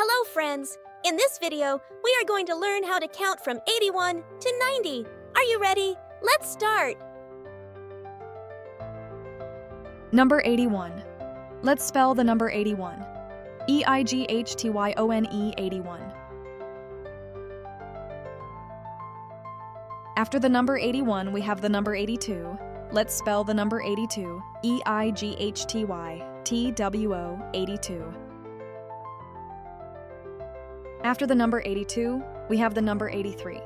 Hello, friends! In this video, we are going to learn how to count from 81 to 90. Are you ready? Let's start! Number 81. Let's spell the number 81. E-I-G-H-T-Y-O-N-E 81. After the number 81, we have the number 82. Let's spell the number 82. E-I-G-H-T-Y-T-W-O 82. After the number 82, we have the number 83.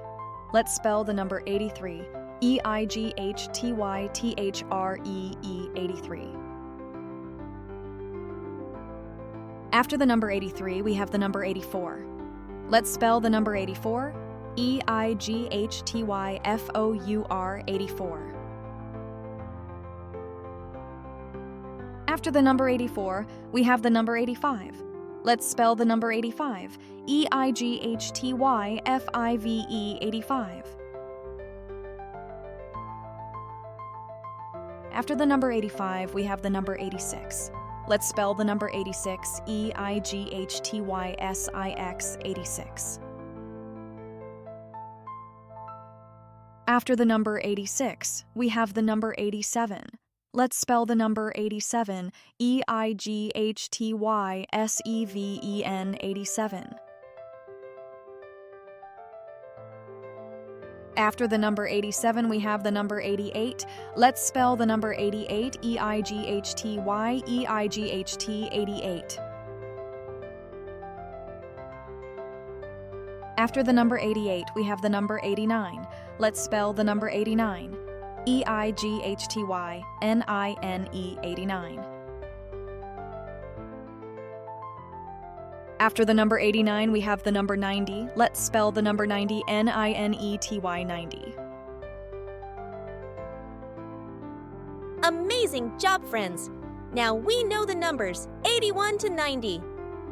Let's spell the number 83. E-I-G-H-T-Y-T-H-R-E-E 83. After the number 83, we have the number 84. Let's spell the number 84. E-I-G-H-T-Y-F-O-U-R 84. After the number 84, we have the number 85. Let's spell the number 85. E-I-G-H-T-Y-F-I-V-E 85. After the number 85, we have the number 86. Let's spell the number 86. E-I-G-H-T-Y-S-I-X 86. After the number 86, we have the number 87. Let's spell the number 87. E-I-G-H-T-Y-S-E-V-E-N 87. After the number 87, we have the number 88. Let's spell the number 88. E-I-G-H-T-Y-E-I-G-H-T 88. After the number 88, we have the number 89. Let's spell the number 89. E-I-G-H-T-Y-N-I-N-E 89. After the number 89, we have the number 90. Let's spell the number 90. N-I-N-E-T-Y 90. Amazing job, friends! Now we know the numbers 81 to 90.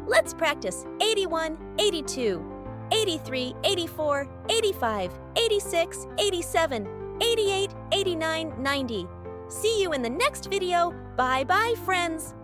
Let's practice 81, 82, 83, 84, 85, 86, 87, 88, 89, 90. See you in the next video. Bye-bye, friends!